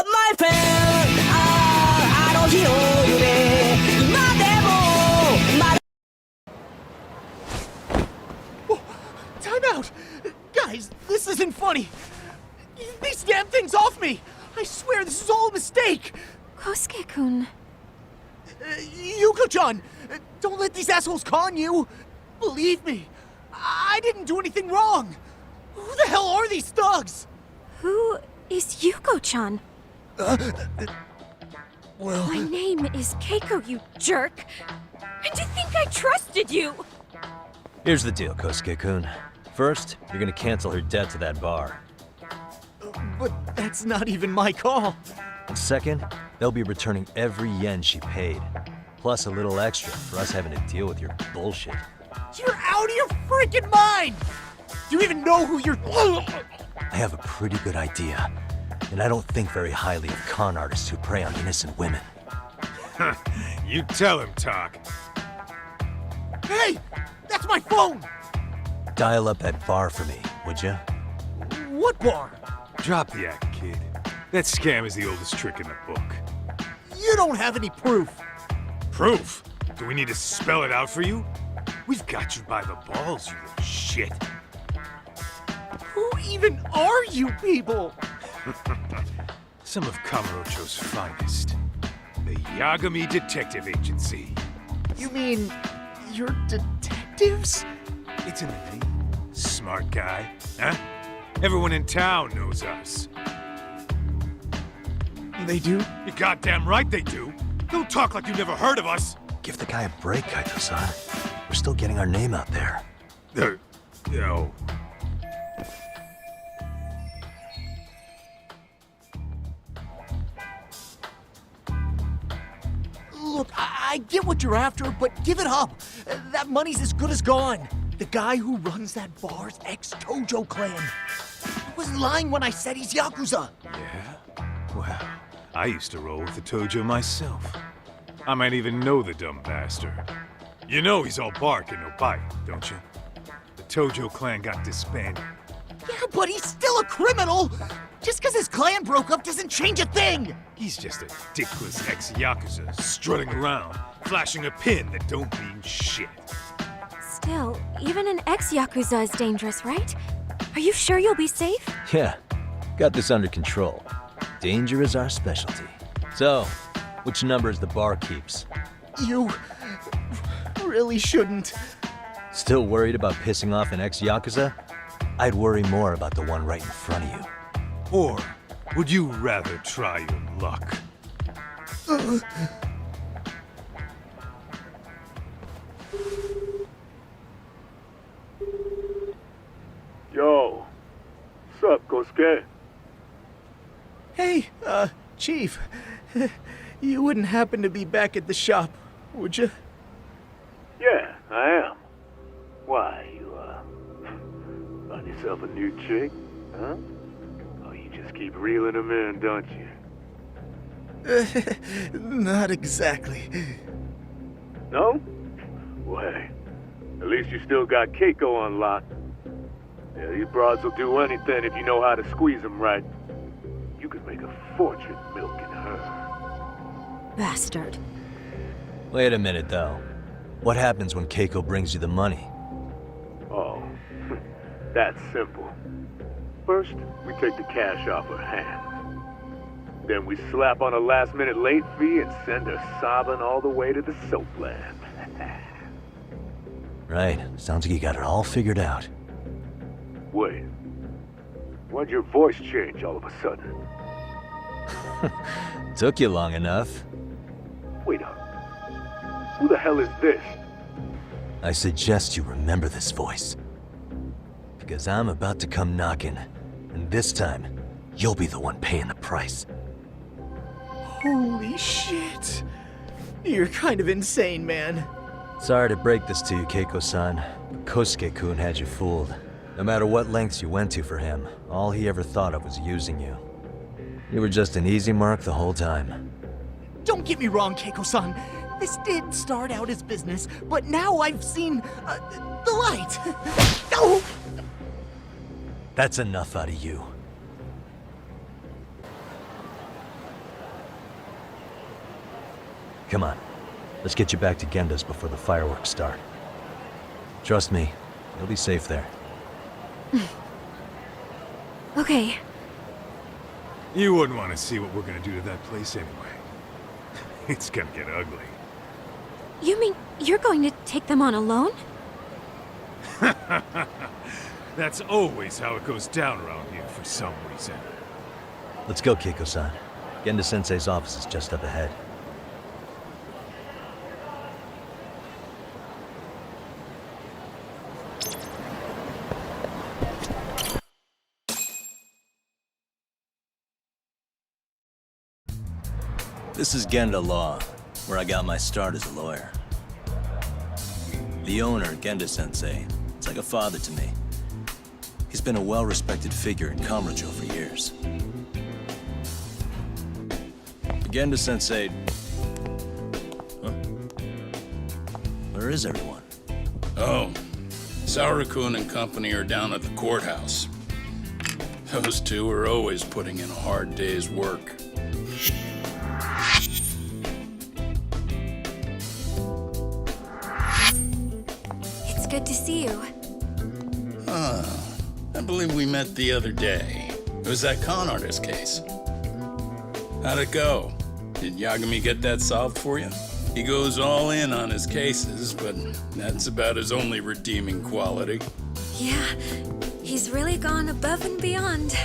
up my friend あの日の夢今でもまだ Time out! Guys, this isn't funny! These damn things off me! I swear this is all a mistake! Kosuke-kun. Yuko-chan! Don't let these assholes con you! Believe me, I didn't do anything wrong! Who the hell are these thugs? Who is Yuko-chan? Well... My name is Keiko, you jerk! And to think I trusted you! Here's the deal, Kosuke-kun. First, you're gonna cancel her debt to that bar. But that's not even my call. And second, they'll be returning every yen she paid. Plus a little extra for us having to deal with your bullshit. You're out of your freaking mind! Do you even know who you're... I have a pretty good idea. And I don't think very highly of con artists who prey on innocent women. You tell him, Tak. Hey! That's my phone! Dial up that bar for me, would ya? What bar? Drop the act, kid. That scam is the oldest trick in the book. You don't have any proof. Proof? Do we need to spell it out for you? We've got you by the balls, you little shit. Who even are you people? Some of Kamurocho's finest. The Yagami Detective Agency. You mean... you're detectives? It's in the name. Smart guy, huh? Everyone in town knows us. They do? You're goddamn right they do. Don't talk like you never heard of us. Give the guy a break, Kaito-san. We're still getting our name out there. No. Look, I get what you're after, but give it up. That money's as good as gone. The guy who runs that bar's ex-Tojo clan. I wasn't lying when I said he's Yakuza. Yeah? Well, I used to roll with the Tojo myself. I might even know the dumb bastard. You know he's all bark and no bite, don't you? The Tojo clan got disbanded. Yeah, but he's still a criminal! Just because his clan broke up doesn't change a thing! He's just a dickless ex-Yakuza strutting around, flashing a pin that don't mean shit. Still, even an ex-Yakuza is dangerous, right? Are you sure you'll be safe? Yeah, got this under control. Danger is our specialty. So, which number is the bar keeps? You... really shouldn't. Still worried about pissing off an ex-Yakuza? I'd worry more about the one right in front of you. Or would you rather try your luck? Yo, what's up, Kosuke? Hey, Chief. You wouldn't happen to be back at the shop, would you? Yeah, I am. Why, you, find yourself a new chick, huh? Oh, you just keep reeling them in, don't you? Not exactly. No? Well, hey, at least you still got Keiko on lock. Yeah, these broads will do anything if you know how to squeeze them right. You could make a fortune milking her. Bastard. Wait a minute, though. What happens when Keiko brings you the money? Oh, that's simple. First, we take the cash off her hand. Then we slap on a last-minute late fee and send her sobbing all the way to the soapland. Right, sounds like you got it all figured out. Wait. Why'd your voice change all of a sudden? Took you long enough. Wait up. Who the hell is this? I suggest you remember this voice. Because I'm about to come knocking, and this time, you'll be the one paying the price. Holy shit. You're kind of insane, man. Sorry to break this to you, Keiko-san, but Kosuke-kun had you fooled. No matter what lengths you went to for him, all he ever thought of was using you. You were just an easy mark the whole time. Don't get me wrong, Keiko-san. This did start out as business, but now I've seen, the light. Oh! That's enough out of you. Come on. Let's get you back to Genda's before the fireworks start. Trust me, you'll be safe there. Okay. You wouldn't want to see what we're gonna do to that place anyway. It's gonna get ugly. You mean you're going to take them on alone? That's always how it goes down around here for some reason. Let's go, Keiko-san. Genda-sensei's office is just up ahead. This is Genda Law, where I got my start as a lawyer. The owner, Genda-sensei, is like a father to me. He's been a well-respected figure in Kamurocho for years. Genda-sensei... Huh? Where is everyone? Oh, Saori-kun and company are down at the courthouse. Those two are always putting in a hard day's work. It's good to see you. I believe we met the other day. It was that con artist case. How'd it go? Did Yagami get that solved for you? He goes all in on his cases, but that's about his only redeeming quality. Yeah, he's really gone above and beyond.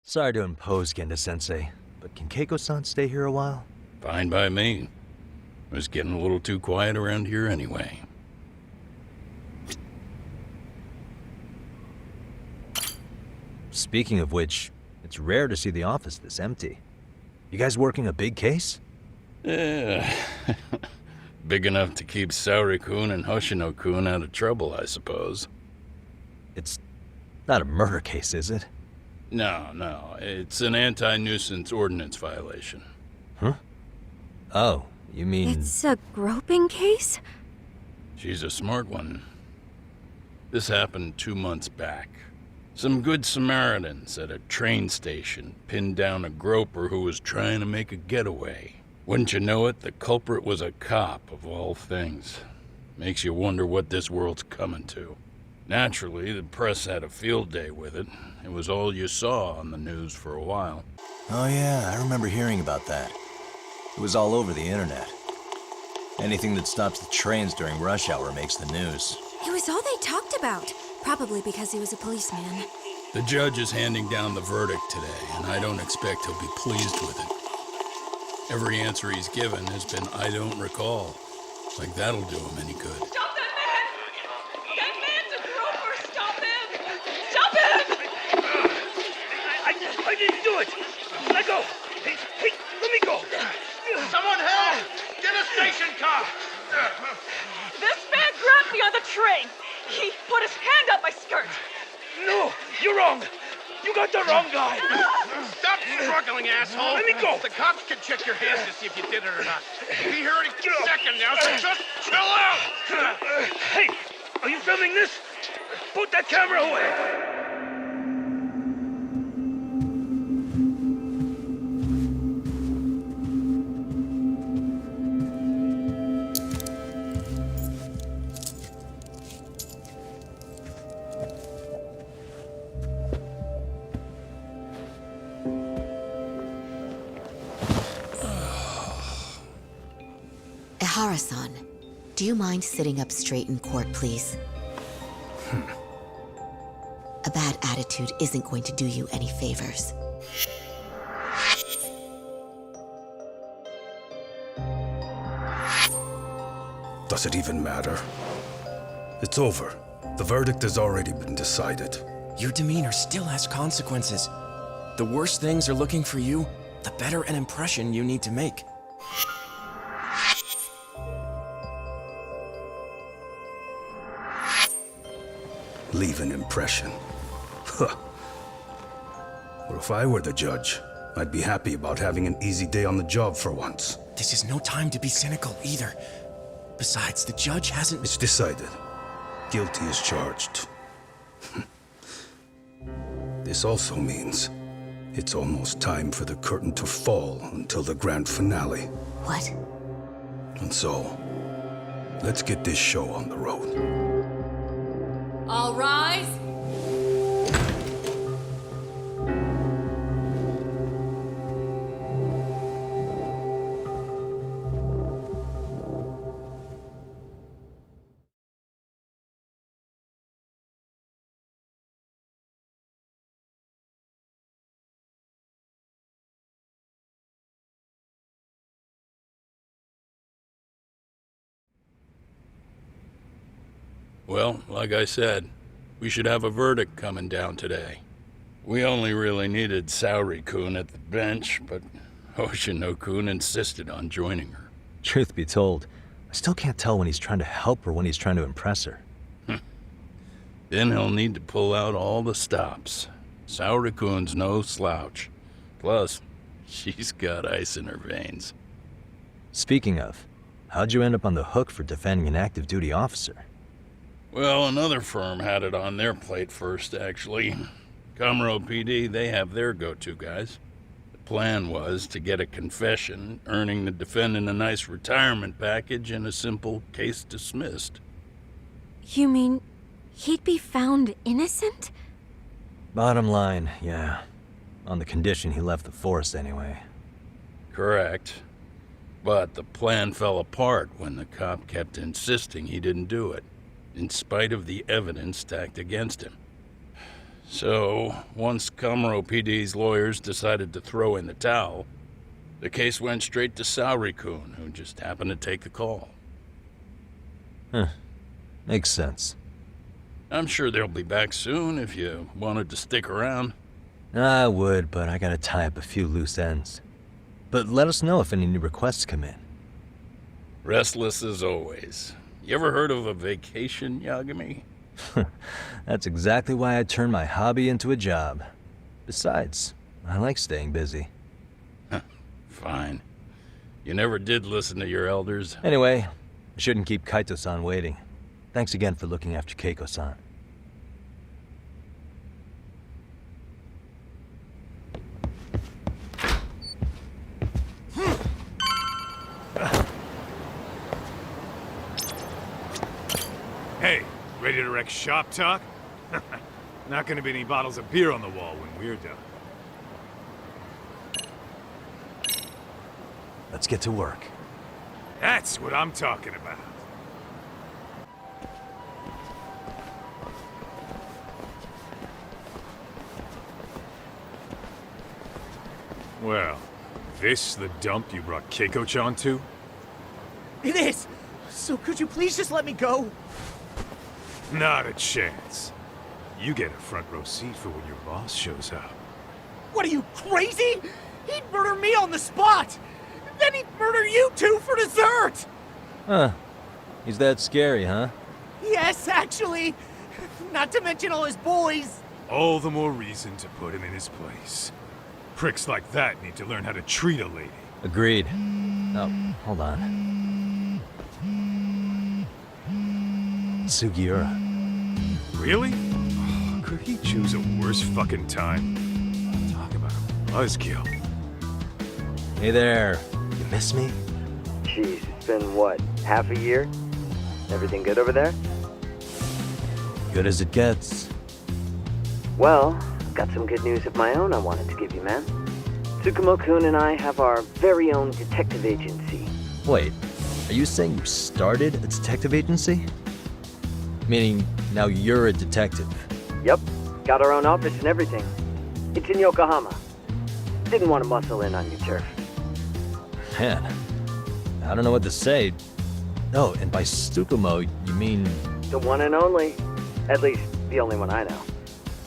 Sorry to impose, Genda-sensei, but can Keiko-san stay here a while? Fine by me. It was getting a little too quiet around here anyway. Speaking of which, it's rare to see the office this empty. You guys working a big case? Yeah. Big enough to keep Saori-kun and Hoshino-kun out of trouble, I suppose. It's not a murder case, is it? No. It's an anti-nuisance ordinance violation. Huh? Oh, you mean... It's a groping case? She's a smart one. This happened 2 months back. Some good Samaritans at a train station pinned down a groper who was trying to make a getaway. Wouldn't you know it, the culprit was a cop, of all things. Makes you wonder what this world's coming to. Naturally, the press had a field day with it. It was all you saw on the news for a while. Oh yeah, I remember hearing about that. It was all over the internet. Anything that stops the trains during rush hour makes the news. It was all they talked about. Probably because he was a policeman. The judge is handing down the verdict today, and I don't expect he'll be pleased with it. Every answer he's given has been, I don't recall. Like that'll do him any good. Stop that man! That man's a groper! Stop him! Stop him! I didn't do it! Let go! Hey, let me go! Someone help! Get a station car! This man grabbed me on the train! He put his hand up my skirt! No! You're wrong! You got the wrong guy! Stop struggling, asshole! Let me go! The cops can check your hands to see if you did it or not. Be here any second now, so just chill out! Hey! Are you filming this? Put that camera away! Ehara-san, do you mind sitting up straight in court, please? A bad attitude isn't going to do you any favors. Does it even matter? It's over. The verdict has already been decided. Your demeanor still has consequences. The worse things are looking for you, the better an impression you need to make. Leave an impression. Huh. Well, if I were the judge, I'd be happy about having an easy day on the job for once. This is no time to be cynical either. Besides, the judge hasn't... It's decided. Guilty is charged. This also means It's almost time for the curtain to fall until the grand finale. What? And so, let's get this show on the road. All rise. Well, like I said, we should have a verdict coming down today. We only really needed Saori-kun at the bench, but Hoshino-kun insisted on joining her. Truth be told, I still can't tell when he's trying to help or when he's trying to impress her. Then he'll need to pull out all the stops. Saori-kun's no slouch. Plus, she's got ice in her veins. Speaking of, how'd you end up on the hook for defending an active duty officer? Well, another firm had it on their plate first, actually. Komuro PD, they have their go-to guys. The plan was to get a confession, earning the defendant a nice retirement package and a simple case dismissed. You mean he'd be found innocent? Bottom line, yeah. On the condition he left the force anyway. Correct. But the plan fell apart when the cop kept insisting he didn't do it, in spite of the evidence stacked against him. So, once Komuro PD's lawyers decided to throw in the towel, the case went straight to Saori-kun, who just happened to take the call. Huh. Makes sense. I'm sure they'll be back soon if you wanted to stick around. I would, but I gotta tie up a few loose ends. But let us know if any new requests come in. Restless as always. You ever heard of a vacation, Yagami? That's exactly why I turned my hobby into a job. Besides, I like staying busy. Fine. You never did listen to your elders. Anyway, I shouldn't keep Kaito-san waiting. Thanks again for looking after Keiko-san. Hey, ready to wreck shop talk? Not gonna be any bottles of beer on the wall when we're done. Let's get to work. That's what I'm talking about. Well, this the dump you brought Keiko-chan to? It is! So could you please just let me go? Not a chance. You get a front row seat for when your boss shows up. What are you, crazy? He'd murder me on the spot! Then he'd murder you two for dessert! Huh. He's that scary, huh? Yes, actually. Not to mention all his boys. All the more reason to put him in his place. Pricks like that need to learn how to treat a lady. Agreed. Oh, hold on. Sugiura. Really? Oh, could he choose a worse fucking time? Talk about a buzzkill. Hey there. You miss me? Jeez, it's been what, half a year? Everything good over there? Good as it gets. Well, got some good news of my own I wanted to give you, man. Tsukumo-kun and I have our very own detective agency. Wait, are you saying you started a detective agency? Meaning, now you're a detective? Yep, got our own office and everything. It's in Yokohama. Didn't want to muscle in on your turf. Man, I don't know what to say. Oh, and by Tsukumo, you mean... The one and only. At least, the only one I know.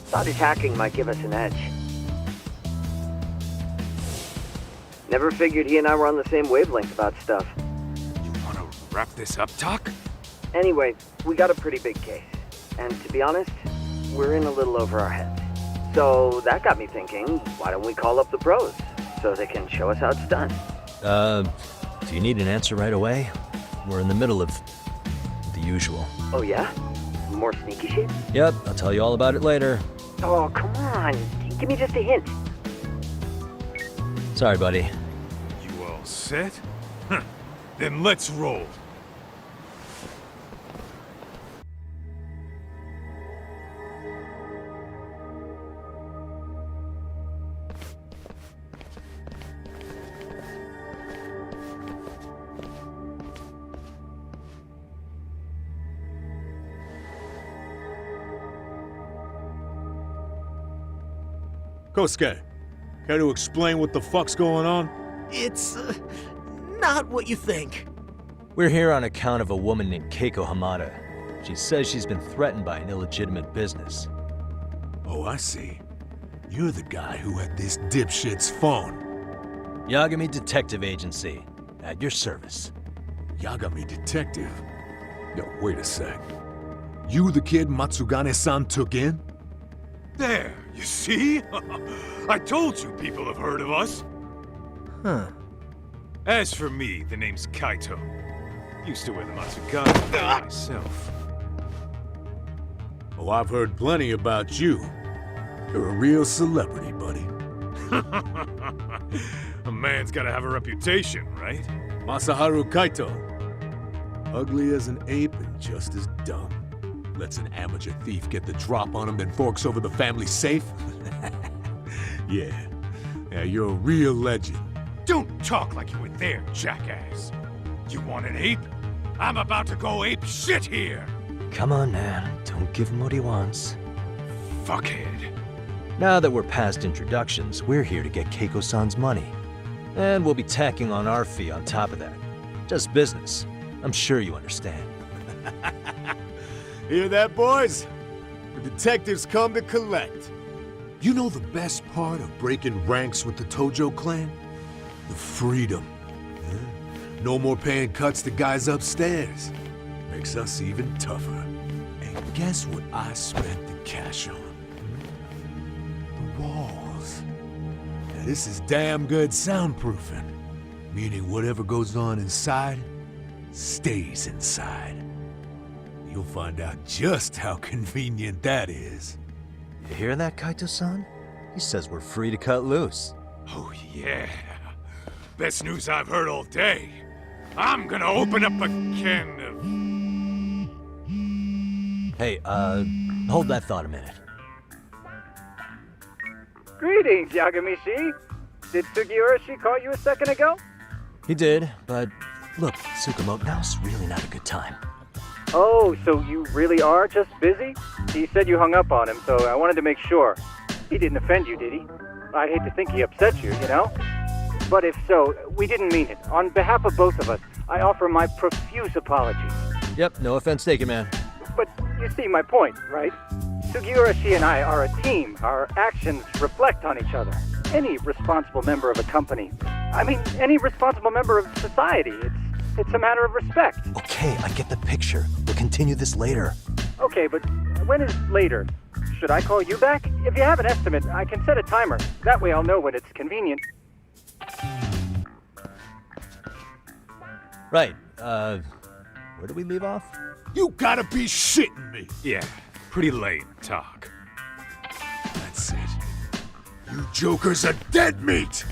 Thought his hacking might give us an edge. Never figured he and I were on the same wavelength about stuff. You wanna wrap this up, Doc? Anyway, we got a pretty big case. And to be honest, we're in a little over our heads. So that got me thinking, why don't we call up the pros so they can show us how it's done? Do you need an answer right away? We're in the middle of the usual. Oh yeah? More sneaky shit? Yep, I'll tell you all about it later. Oh, come on. Give me just a hint. Sorry, buddy. You all set? Huh. Then let's roll. Kosuke, care to explain what the fuck's going on? It's, not what you think. We're here on account of a woman named Keiko Hamada. She says she's been threatened by an illegitimate business. Oh, I see. You're the guy who had this dipshit's phone. Yagami Detective Agency. At your service. Yagami Detective? No, wait a sec. You the kid Matsugane-san took in? There, you see? I told you people have heard of us. Huh. As for me, the name's Kaito. Used to wear the Matsugane myself. Oh, I've heard plenty about you. You're a real celebrity, buddy. A man's gotta have a reputation, right? Masaharu Kaito. Ugly as an ape and just as dumb. Lets an amateur thief get the drop on him, then forks over the family safe? Yeah, you're a real legend. Don't talk like you were there, jackass. You want an ape? I'm about to go ape shit here! Come on, man. Don't give him what he wants. Fuckhead. Now that we're past introductions, we're here to get Keiko-san's money. And we'll be tacking on our fee on top of that. Just business. I'm sure you understand. Hear that, boys? The detectives come to collect. You know the best part of breaking ranks with the Tojo clan? The freedom. No more paying cuts to guys upstairs. Makes us even tougher. And guess what I spent the cash on? The walls. Now this is damn good soundproofing. Meaning whatever goes on inside, stays inside. You'll find out just how convenient that is. You hear that, Kaito-san? He says we're free to cut loose. Oh yeah. Best news I've heard all day. I'm gonna open up a can of... Hey, hold that thought a minute. Greetings, Yagami-shi. Did Sugiura-shi call you a second ago? He did, but look, Tsukumo, now's really not a good time. Oh, so you really are just busy? He said you hung up on him, so I wanted to make sure. He didn't offend you, did he? I'd hate to think he upset you, you know? But if so, we didn't mean it. On behalf of both of us, I offer my profuse apologies. Yep, no offense taken, man. But you see my point, right? Sugiura-shi and I are a team. Our actions reflect on each other. Any responsible member of a company, any responsible member of society, it's a matter of respect. Okay, I get the picture. We'll continue this later. Okay, but when is later? Should I call you back? If you have an estimate, I can set a timer. That way I'll know when it's convenient. Right, where do we leave off? You gotta be shitting me! Yeah, pretty lame talk. That's it. You jokers are dead meat!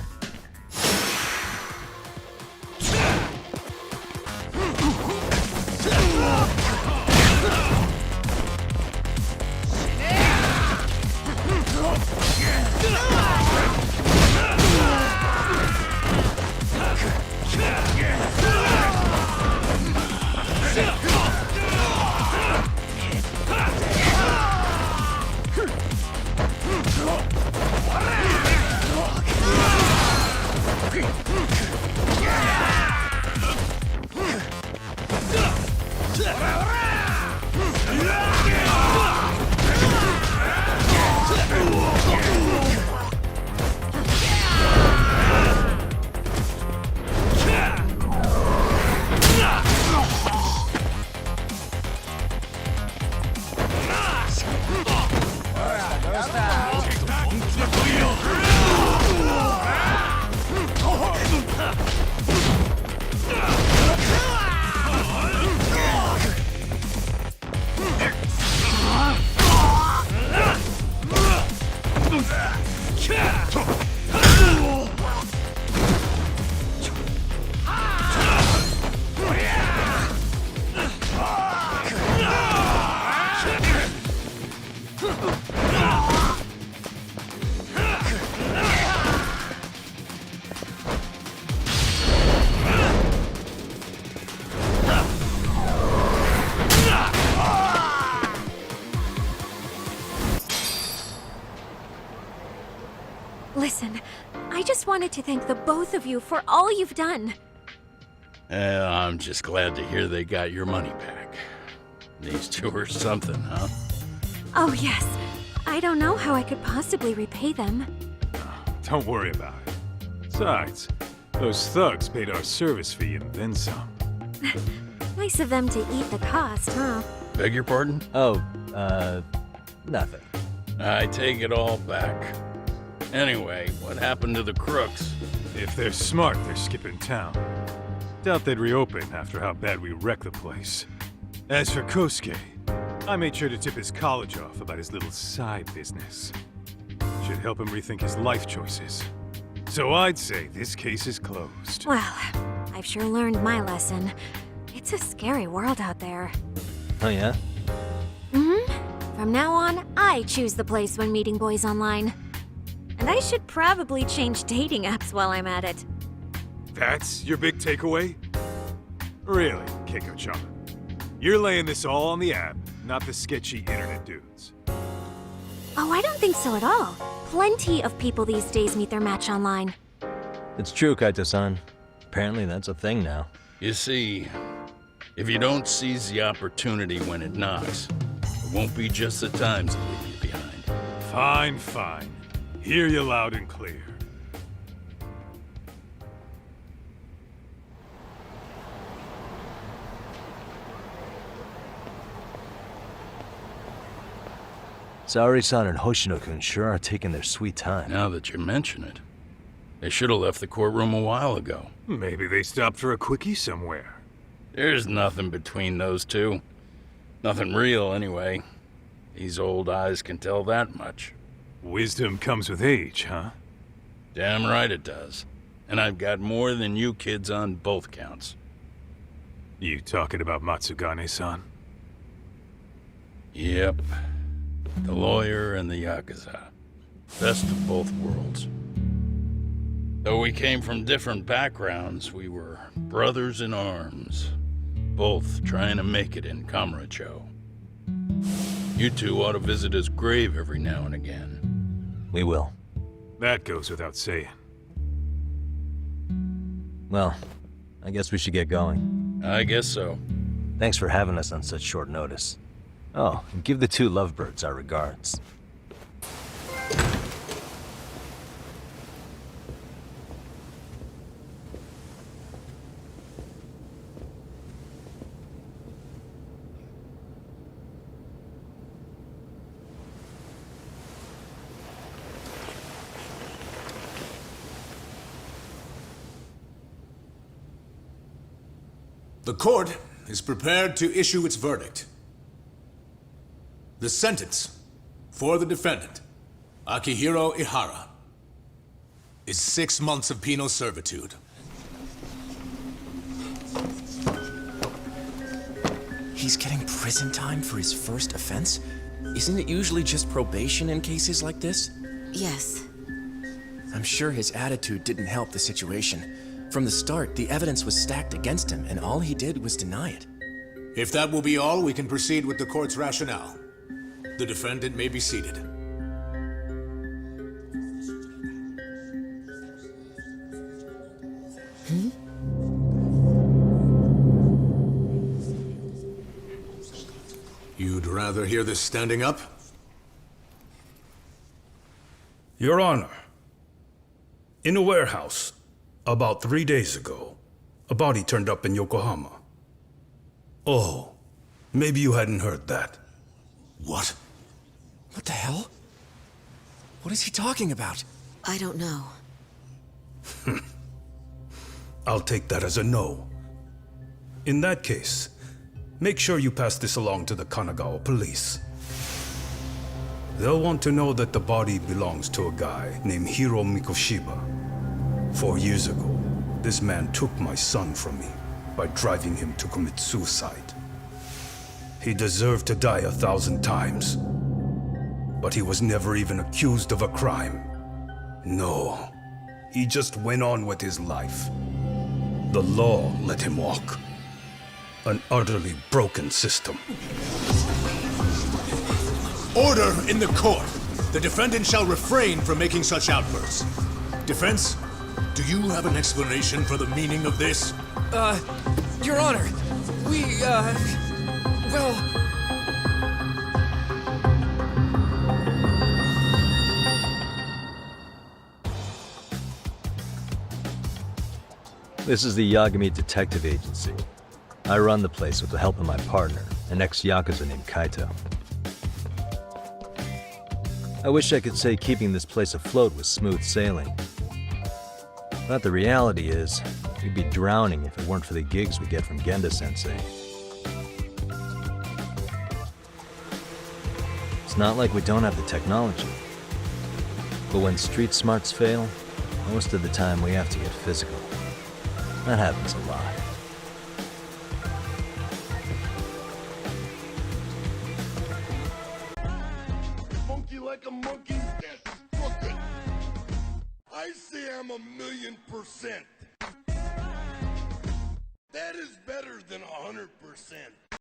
Listen, I just wanted to thank the both of you for all you've done. I'm just glad to hear they got your money back. These two are something, huh? Oh, yes. I don't know how I could possibly repay them. Don't worry about it. Besides, those thugs paid our service fee and then some. Nice of them to eat the cost, huh? Beg your pardon? Oh, nothing. I take it all back. Anyway, what happened to the crooks? If they're smart, they're skipping town. Doubt they'd reopen after how bad we wrecked the place. As for Kosuke, I made sure to tip his college off about his little side business. Should help him rethink his life choices. So I'd say this case is closed. Well, I've sure learned my lesson. It's a scary world out there. Oh, yeah? Mm-hmm. From now on, I choose the place when meeting boys online. And I should probably change dating apps while I'm at it. That's your big takeaway? Really, Keiko-chan? You're laying this all on the app, not the sketchy internet dudes. Oh, I don't think so at all. Plenty of people these days meet their match online. It's true, Kaito-san. Apparently that's a thing now. You see, if you don't seize the opportunity when it knocks, it won't be just the times that leave you behind. Fine, fine. Hear you loud and clear. Saori-san and Hoshino-kun sure are taking their sweet time. Now that you mention it, they should have left the courtroom a while ago. Maybe they stopped for a quickie somewhere. There's nothing between those two. Nothing real, anyway. These old eyes can tell that much. Wisdom comes with age, huh? Damn right it does. And I've got more than you kids on both counts. You talking about Matsugane-san? Yep. The lawyer and the Yakuza. Best of both worlds. Though we came from different backgrounds, we were brothers in arms. Both trying to make it in Kamurocho. You two ought to visit his grave every now and again. We will. That goes without saying. Well, I guess we should get going. I guess so. Thanks for having us on such short notice. Oh, and give the two lovebirds our regards. The court is prepared to issue its verdict. The sentence for the defendant, Akihiro Ehara, is 6 months of penal servitude. He's getting prison time for his first offense? Isn't it usually just probation in cases like this? Yes. I'm sure his attitude didn't help the situation. From the start, the evidence was stacked against him, and all he did was deny it. If that will be all, we can proceed with the court's rationale. The defendant may be seated. You'd rather hear this standing up? Your Honor, in a warehouse, about 3 days ago, a body turned up in Yokohama. Oh, maybe you hadn't heard that. What? What the hell? What is he talking about? I don't know. I'll take that as a no. In that case, make sure you pass this along to the Kanagawa police. They'll want to know that the body belongs to a guy named Hiro Mikoshiba. 4 years ago, this man took my son from me by driving him to commit suicide. He deserved to die 1,000 times. But he was never even accused of a crime. No, he just went on with his life. The law let him walk. An utterly broken system. Order in the court. The defendant shall refrain from making such outbursts. Defense, do you have an explanation for the meaning of this? Your Honor, well... This is the Yagami Detective Agency. I run the place with the help of my partner, an ex-Yakuza named Kaito. I wish I could say keeping this place afloat was smooth sailing. But the reality is, we'd be drowning if it weren't for the gigs we get from Genda-sensei. It's not like we don't have the technology. But when street smarts fail, most of the time we have to get physical. That happens a lot. Funky like a monkey, that's crooked. I say I'm 1,000,000%. That is better than 100%.